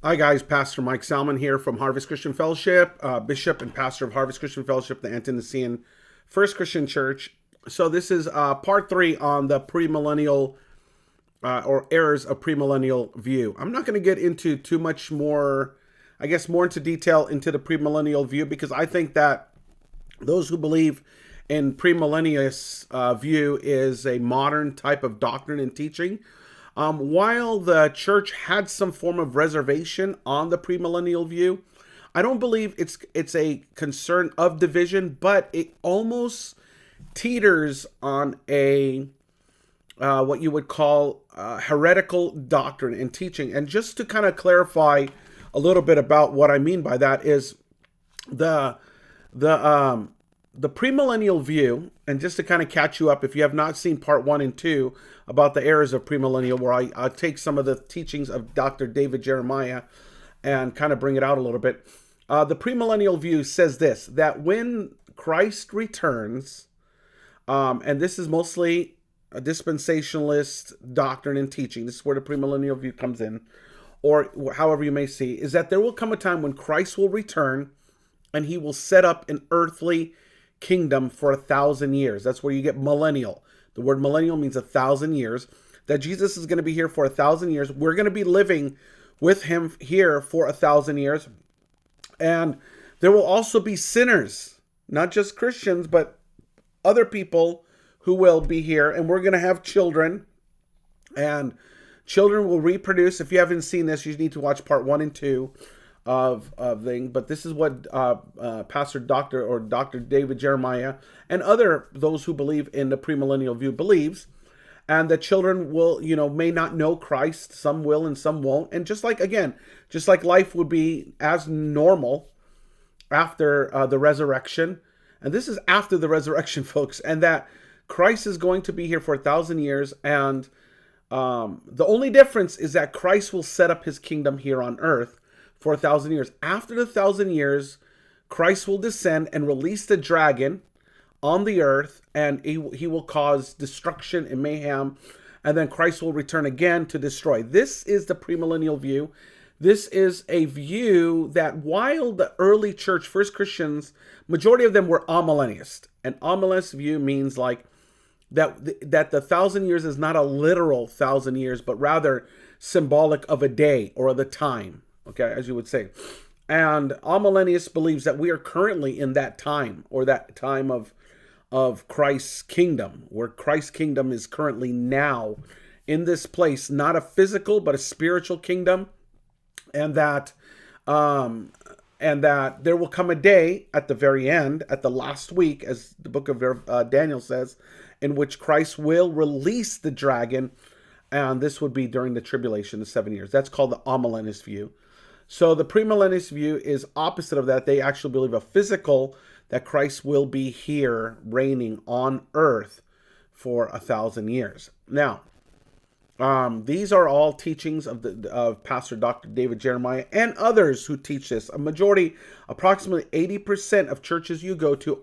Hi guys, Pastor Mike Salmon here from Harvest Christian Fellowship, Bishop and Pastor of Harvest Christian Fellowship, the Ante-Nicene First Christian Church. So this is part 3 on the pre-millennial or errors of pre-millennial view. I'm not going to get into too much more, I guess more into detail into the pre-millennial view, because I think that those who believe in premillennialist view is a modern type of doctrine and teaching. While the church had some form of reservation on the premillennial view, I don't believe it's a concern of division, but it almost teeters on a what you would call heretical doctrine and teaching. And just to kind of clarify a little bit about what I mean by that is the the the premillennial view, and just to kind of catch you up, if you have not seen part 1 and 2 about the errors of premillennial, where I take some of the teachings of Dr. David Jeremiah and kind of bring it out a little bit. The premillennial view says this, that when Christ returns, and this is mostly a dispensationalist doctrine and teaching, this is where the premillennial view comes in, or however you may see, is that there will come a time when Christ will return and he will set up an earthly kingdom for 1,000 years. That's where you get millennial. The word millennial means 1,000 years. That Jesus is going to be here for 1,000 years. We're going to be living with him here for 1,000 years. And there will also be sinners, not just Christians, but other people who will be here. And we're going to have children. And children will reproduce. If you haven't seen this, you need to watch part 1 and 2 of thing. But this is what Pastor Dr. David Jeremiah and those who believe in the premillennial view believes, and that children will, may not know Christ. Some will and some won't. And just like life would be as normal after the resurrection, and this is after the resurrection, folks, and that Christ is going to be here for 1,000 years, and the only difference is that Christ will set up his kingdom here on earth for 1,000 years. After the 1,000 years, Christ will descend and release the dragon on the earth, and he will cause destruction and mayhem, and then Christ will return again to destroy. This is the premillennial view. This is a view that while the early church, first Christians, majority of them were amillennialist. An amillennialist view means like that the 1,000 years is not a literal 1,000 years, but rather symbolic of a day or of the time. Okay, as you would say. And amillennialist believes that we are currently in that time, or that time of Christ's kingdom, where Christ's kingdom is currently now in this place, not a physical but a spiritual kingdom, and that there will come a day at the very end, at the last week, as the book of Daniel says, in which Christ will release the dragon, and this would be during the tribulation, the 7 years. That's called the amillennialist view. So the premillennialist view is opposite of that. They actually believe that Christ will be here reigning on earth for 1,000 years. Now, these are all teachings of Pastor Dr. David Jeremiah and others who teach this. A majority, approximately 80% of churches you go to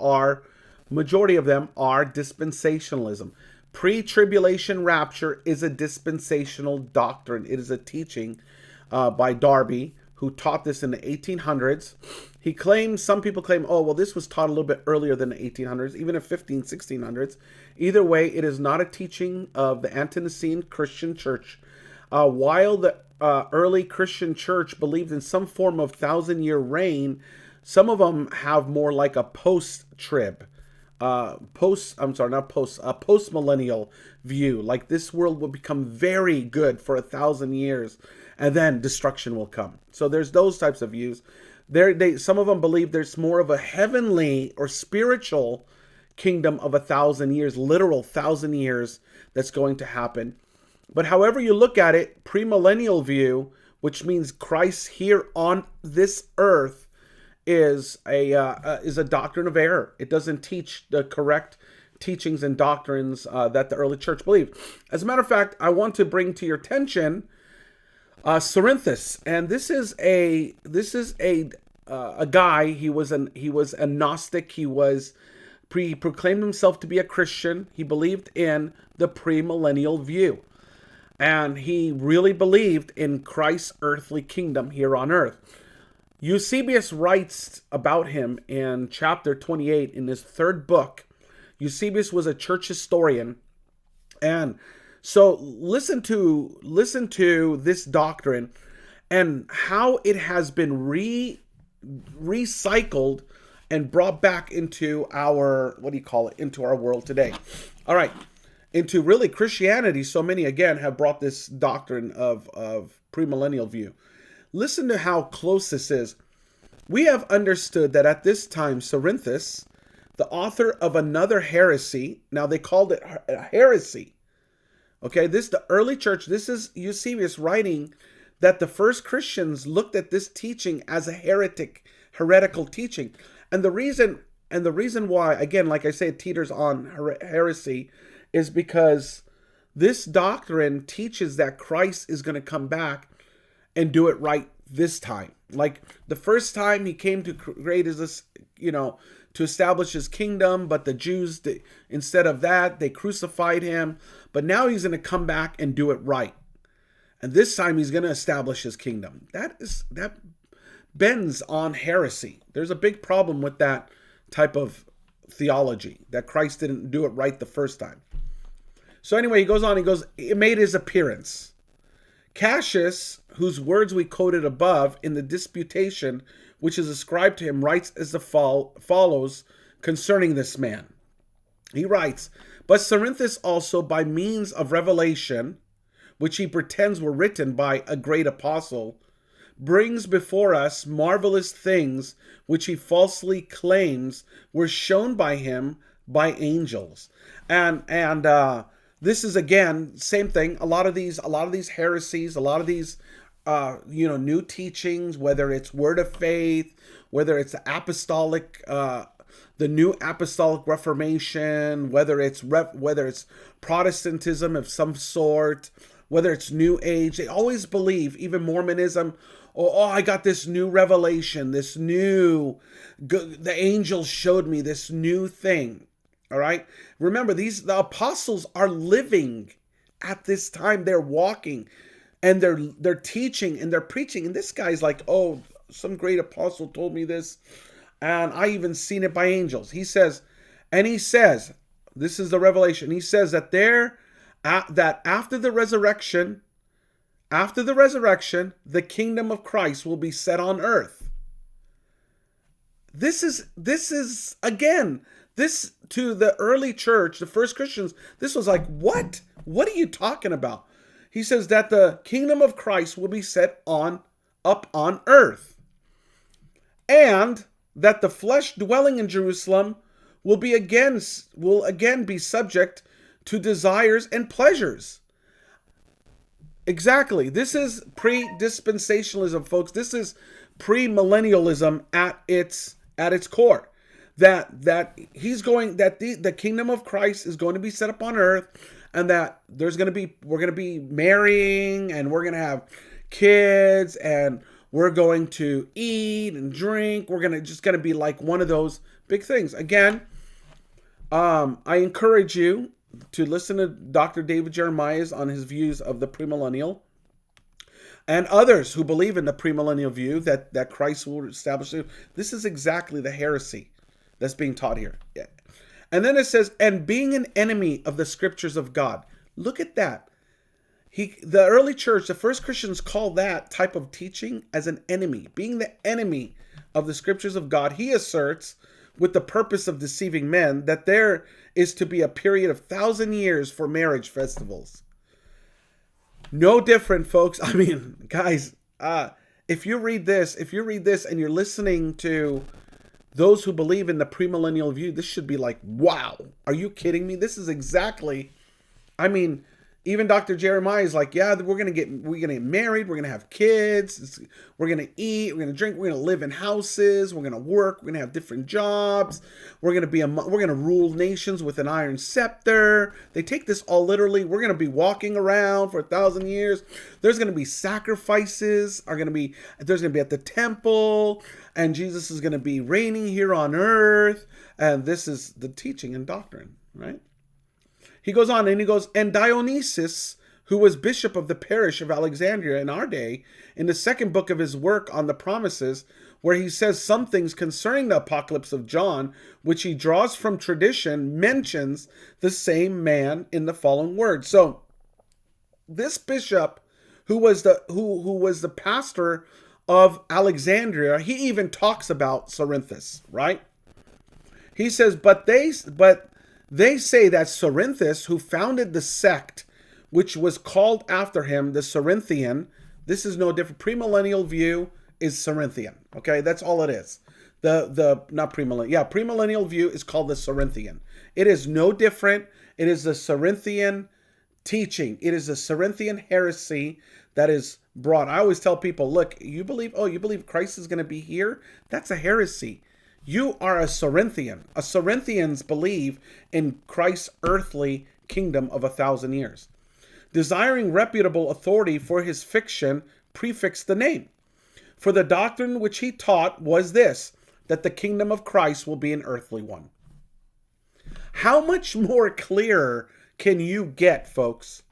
majority of them are dispensationalism. Pre-tribulation rapture is a dispensational doctrine. It is a teaching by Darby, who taught this in the 1800s. Some people claim, oh, well, this was taught a little bit earlier than the 1800s, even in 1600s. Either way, it is not a teaching of the Ante-Nicene Christian Church. While the early Christian Church believed in some form of 1,000-year reign, some of them have more like a post-trib, post-millennial view. Like this world will become very good for 1,000 years, and then destruction will come. So there's those types of views. Some of them believe there's more of a heavenly or spiritual kingdom of 1,000 years, literal 1,000 years, that's going to happen. But however you look at it, premillennial view, which means Christ here on this earth, is a doctrine of error. It doesn't teach the correct teachings and doctrines that the early church believed. As a matter of fact, I want to bring to your attention Cerinthus, and this is a guy. He was a Gnostic. He proclaimed himself to be a Christian. He believed in the premillennial view. And he really believed in Christ's earthly kingdom here on earth. Eusebius writes about him in chapter 28 in his third book. Eusebius was a church historian. And so listen to this doctrine and how it has been recycled and brought back into our, into our world today. All right. Into really Christianity, so many again have brought this doctrine of premillennial view. Listen to how close this is. We have understood that at this time, Cerinthus, the author of another heresy, now they called it a heresy. Okay, the early church, this is Eusebius writing that the first Christians looked at this teaching as a heretical teaching. And the reason why, again, like I say, it teeters on heresy, is because this doctrine teaches that Christ is going to come back and do it right this time. Like the first time he came to create this, to establish his kingdom, but the Jews, instead of that, they crucified him. But now he's going to come back and do it right. And this time he's going to establish his kingdom. That bends on heresy. There's a big problem with that type of theology, that Christ didn't do it right the first time. So anyway, he goes on, it made his appearance. Cassius, whose words we quoted above in the disputation, which is ascribed to him, writes as follows concerning this man. He writes, but Cerinthus also, by means of revelation, which he pretends were written by a great apostle, brings before us marvelous things which he falsely claims were shown by him by angels. And this is, again, same thing. A lot of these heresies, a lot of these new teachings, whether it's word of faith, whether it's apostolic, the new apostolic reformation, whether it's Protestantism of some sort, whether it's New Age, they always believe, even Mormonism, I got this new revelation, the angel showed me this new thing. All right. Remember, the apostles are living at this time. They're walking and they're teaching and they're preaching. And this guy's like, some great apostle told me this. And I even seen it by angels. He says, this is the revelation. He says that that after the resurrection, the kingdom of Christ will be set on earth. This is again, this to the early church, the first Christians, this was like, what? What are you talking about? He says that the kingdom of Christ will be set up on earth. And that the flesh dwelling in Jerusalem will again be subject to desires and pleasures. Exactly. This is pre-dispensationalism, folks. This is pre-millennialism at its core. That the kingdom of Christ is going to be set up on earth, and that we're going to be marrying, and we're going to have kids, and we're going to eat and drink. We're going to be like one of those big things. Again, I encourage you to listen to Dr. David Jeremiah's on his views of the premillennial, and others who believe in the premillennial view that Christ will establish it. This is exactly the heresy that's being taught here. Yeah. And then it says, and being an enemy of the scriptures of God. Look at that. The early church, the first Christians, call that type of teaching as an enemy. Being the enemy of the scriptures of God, he asserts, with the purpose of deceiving men, that there is to be a period of 1,000 years for marriage festivals. No different, folks. I mean, guys, if you read this and you're listening to those who believe in the premillennial view, this should be like, wow, are you kidding me? This is exactly, even Dr. Jeremiah is like, yeah, we're gonna get married, we're gonna have kids, we're gonna eat, we're gonna drink, we're gonna live in houses, we're gonna work, we're gonna have different jobs, we're gonna rule nations with an iron scepter. They take this all literally. We're gonna be walking around for 1,000 years. There's gonna be sacrifices. There's gonna be at the temple, and Jesus is gonna be reigning here on earth. And this is the teaching and doctrine, right? He goes on and he goes, and Dionysus, who was bishop of the parish of Alexandria in our day, in the second book of his work on the promises, where he says some things concerning the apocalypse of John, which he draws from tradition, mentions the same man in the following words. So this bishop, who was the pastor of Alexandria, he even talks about Cerinthus, right? He says, but they say that Cerinthus, who founded the sect which was called after him, the Cerinthian. This is no different. Pre-Millennial View is Cerinthian. Okay, that's all it is. Not premillennial. Yeah, Pre-Millennial View is called the Cerinthian. It is no different. It is the Cerinthian teaching. It is a Cerinthian heresy that is brought. I always tell people, look, you believe Christ is going to be here? That's a heresy. You are a Cerinthian. Cerinthians believe in Christ's earthly kingdom of 1,000 years. Desiring reputable authority for his fiction, prefixed the name. For the doctrine which he taught was this, that the kingdom of Christ will be an earthly one. How much more clear can you get, folks?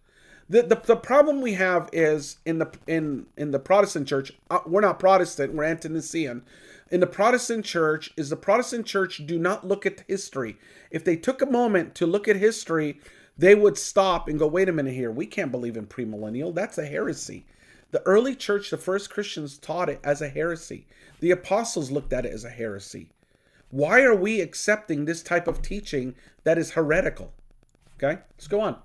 The problem we have is in the Protestant church, we're not Protestant, we're Ante-Nicene. In the Protestant church, the Protestant church do not look at history. If they took a moment to look at history, they would stop and go, wait a minute here, we can't believe in premillennial. That's a heresy. The early church, the first Christians, taught it as a heresy. The apostles looked at it as a heresy. Why are we accepting this type of teaching that is heretical? Okay, let's go on.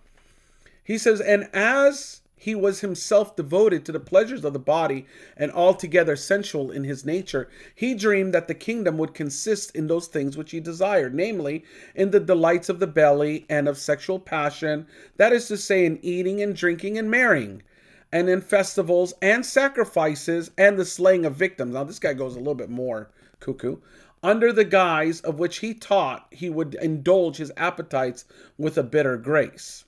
He says, and as he was himself devoted to the pleasures of the body and altogether sensual in his nature, he dreamed that the kingdom would consist in those things which he desired, namely, in the delights of the belly and of sexual passion, that is to say, in eating and drinking and marrying, and in festivals and sacrifices and the slaying of victims. Now, this guy goes a little bit more cuckoo. Under the guise of which he taught, he would indulge his appetites with a bitter grace.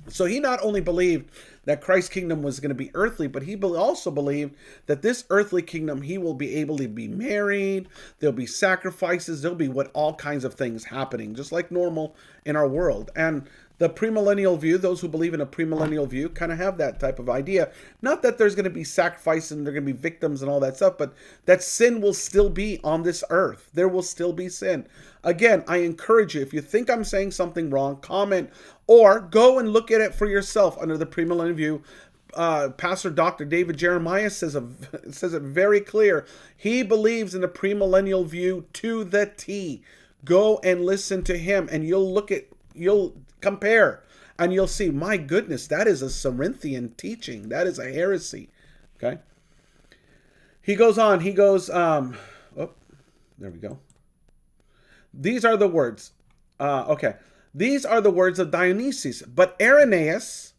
So he not only believed that Christ's kingdom was going to be earthly, but he also believed that this earthly kingdom, he will be able to be married, there'll be sacrifices, there'll be all kinds of things happening, just like normal in our world. And the premillennial view, those who believe in a premillennial view, kind of have that type of idea. Not that there's going to be sacrifices and there are going to be victims and all that stuff, but that sin will still be on this earth. There will still be sin. Again, I encourage you, if you think I'm saying something wrong, comment or go and look at it for yourself under the premillennial view. Pastor Dr. David Jeremiah says it very clear. He believes in the premillennial view to the T. Go and listen to him, and you'll compare, and you'll see, my goodness, that is a Cerinthian teaching. That is a heresy. Okay. He goes on. He goes, there we go. These are the words. Okay. These are the words of Dionysius. But Irenaeus,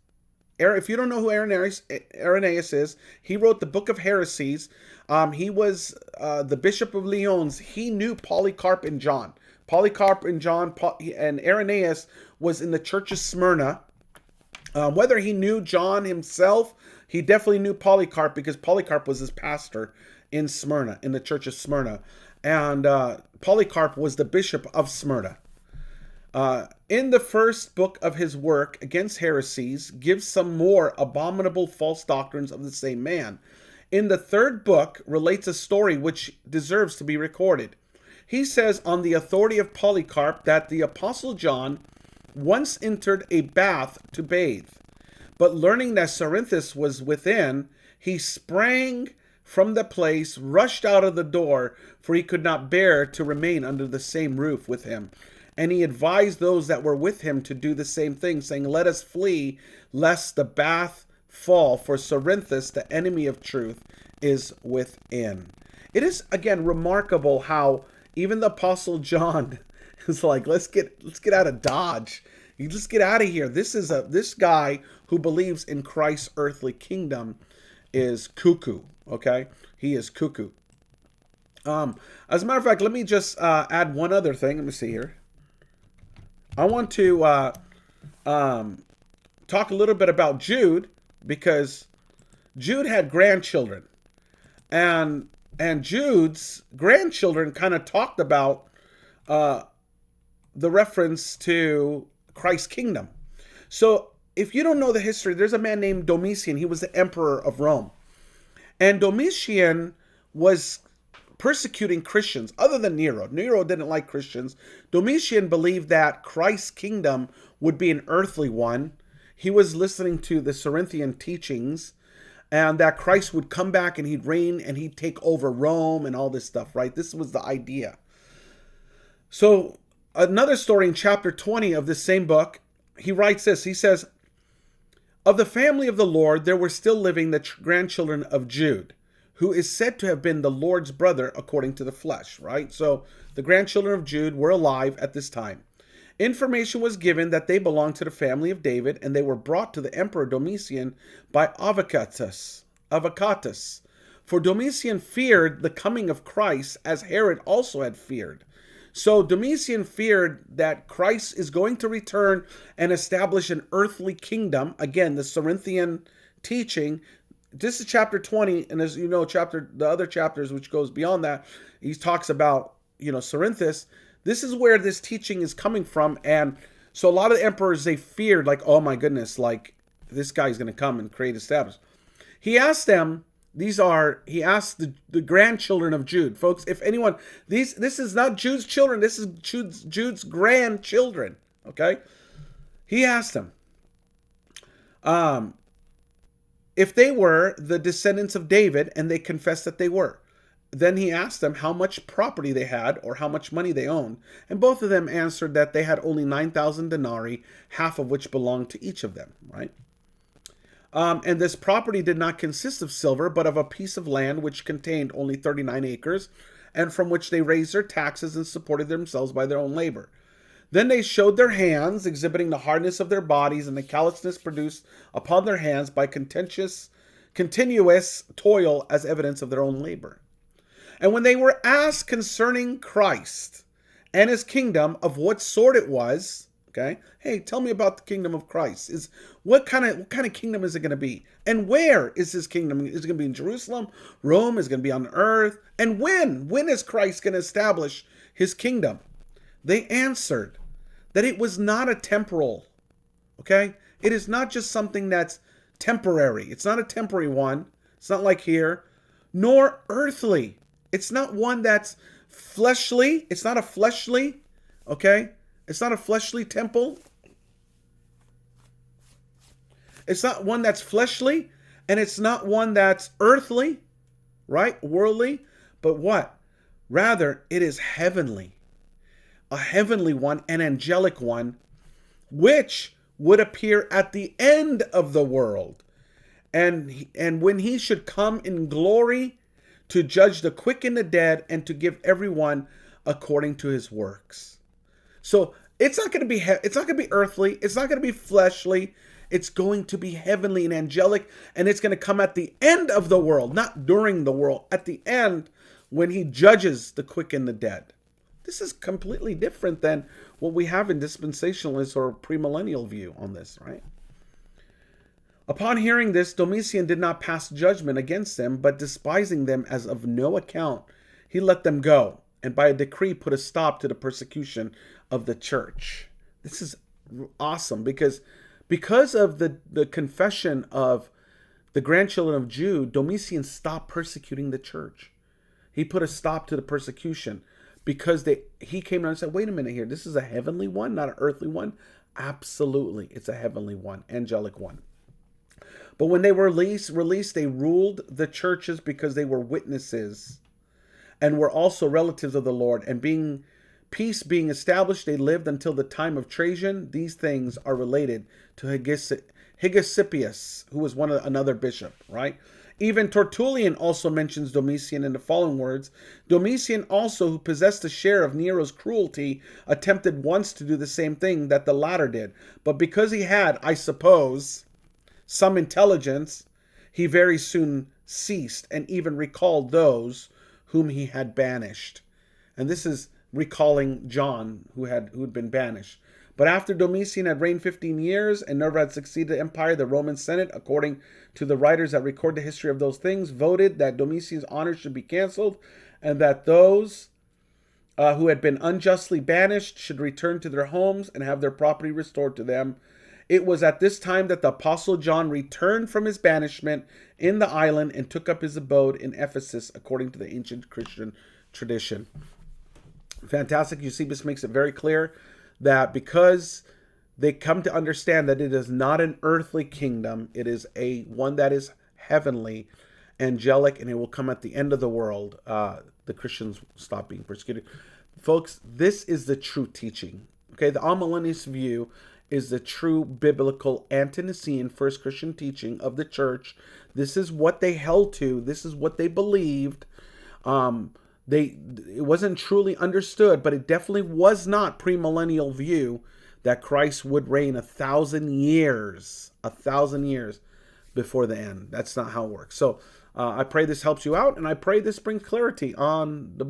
if you don't know who Irenaeus is, he wrote the Book of Heresies. He was the Bishop of Lyons. He knew Polycarp and John. Polycarp and John, and Irenaeus was in the church of Smyrna. Whether he knew John himself, he definitely knew Polycarp, because Polycarp was his pastor in Smyrna, in the church of Smyrna. And Polycarp was the bishop of Smyrna. In the first book of his work against heresies, gives some more abominable false doctrines of the same man. In the third book, relates a story which deserves to be recorded. He says, on the authority of Polycarp, that the Apostle John once entered a bath to bathe, but learning that Cerinthus was within, he sprang from the place, rushed out of the door, for he could not bear to remain under the same roof with him. And he advised those that were with him to do the same thing, saying, let us flee, lest the bath fall, for Cerinthus, the enemy of truth, is within. It is, again, remarkable how even the Apostle John is like, let's get out of Dodge. You just get out of here. This guy who believes in Christ's earthly kingdom is cuckoo. Okay, he is cuckoo. As a matter of fact, let me just add one other thing. Let me see here. I want to talk a little bit about Jude, because Jude had grandchildren, and Jude's grandchildren kind of talked about the reference to Christ's kingdom. So if you don't know the history, there's a man named Domitian. He was the emperor of Rome. And Domitian was persecuting Christians other than Nero. Nero didn't like Christians. Domitian believed that Christ's kingdom would be an earthly one. He was listening to the Cerinthian teachings, and that Christ would come back and he'd reign and he'd take over Rome and all this stuff, right? This was the idea. So another story in chapter 20 of this same book, he writes this. He says, of the family of the Lord, there were still living the grandchildren of Jude, who is said to have been the Lord's brother according to the flesh, right? So the grandchildren of Jude were alive at this time. Information was given that they belonged to the family of David, and they were brought to the emperor Domitian by Avocatus. For Domitian feared the coming of Christ, as Herod also had feared. So Domitian feared that Christ is going to return and establish an earthly kingdom. Again, the Cerinthian teaching. This is chapter 20, and as you know, the other chapters which goes beyond that, he talks about, Cerinthus. This is where this teaching is coming from, and so a lot of the emperors, they feared, like, oh my goodness, like, this guy's going to come and create establish. He asked them, he asked the grandchildren of Jude. Folks, if anyone, this is not Jude's children, this is Jude's grandchildren, okay? He asked them, if they were the descendants of David, and they confessed that they were. Then he asked them how much property they had or how much money they owned. And both of them answered that they had only 9,000 denarii, half of which belonged to each of them, right? And this property did not consist of silver, but of a piece of land which contained only 39 acres, and from which they raised their taxes and supported themselves by their own labor. Then they showed their hands, exhibiting the hardness of their bodies and the callousness produced upon their hands by continuous toil as evidence of their own labor. And when they were asked concerning Christ and his kingdom, of what sort it was, okay, hey, tell me about the kingdom of Christ. What kind of kingdom is it going to be? And where is his kingdom? Is it going to be in Jerusalem, Rome? Is it going to be on earth? And when? When is Christ going to establish his kingdom? They answered that it was not a temporal, okay? It is not just something that's temporary. It's not a temporary one. It's not like here, nor earthly. It's not one that's fleshly. It's not a fleshly, okay? It's not a fleshly temple. It's not one that's fleshly, and it's not one that's earthly, right? Worldly. But what? Rather, it is heavenly. A heavenly one, an angelic one, which would appear at the end of the world. And when he should come in glory to judge the quick and the dead, and to give everyone according to his works. So it's not going to be earthly. It's not going to be fleshly. It's going to be heavenly and angelic, and it's going to come at the end of the world, not during the world, at the end when he judges the quick and the dead. This is completely different than what we have in dispensationalist or premillennial view on this, right? Upon hearing this, Domitian did not pass judgment against them, but despising them as of no account, he let them go, and by a decree put a stop to the persecution of the church. This is awesome, because of the confession of the grandchildren of Jude, Domitian stopped persecuting the church. He put a stop to the persecution because he came down and said, wait a minute here, this is a heavenly one, not an earthly one? Absolutely, it's a heavenly one, angelic one. But when they were released, they ruled the churches because they were witnesses and were also relatives of the Lord. And peace being established, they lived until the time of Trajan. These things are related to Hegesippus, who was another bishop, right? Even Tertullian also mentions Domitian in the following words. Domitian also, who possessed a share of Nero's cruelty, attempted once to do the same thing that the latter did. But because he had, I suppose, some intelligence, he very soon ceased and even recalled those whom he had banished. And this is recalling John, who had been banished. But after Domitian had reigned 15 years and never had succeeded the empire, the Roman Senate, according to the writers that record the history of those things, voted that Domitian's honor should be canceled, and that those who had been unjustly banished should return to their homes and have their property restored to them. It was at this time that the Apostle John returned from his banishment in the island and took up his abode in Ephesus, according to the ancient Christian tradition. Fantastic. Eusebius makes it very clear that because they come to understand that it is not an earthly kingdom, it is a one that is heavenly, angelic, and it will come at the end of the world. The Christians stop being persecuted. Folks, this is the true teaching. Okay, the Ante-Nicene View is the true biblical Ante-Nicene first Christian teaching of the church. This is what they held to. This is what they believed. It wasn't truly understood, but it definitely was not premillennial view that Christ would reign 1,000 years before the end. That's not how it works. So I pray this helps you out, and I pray this brings clarity on the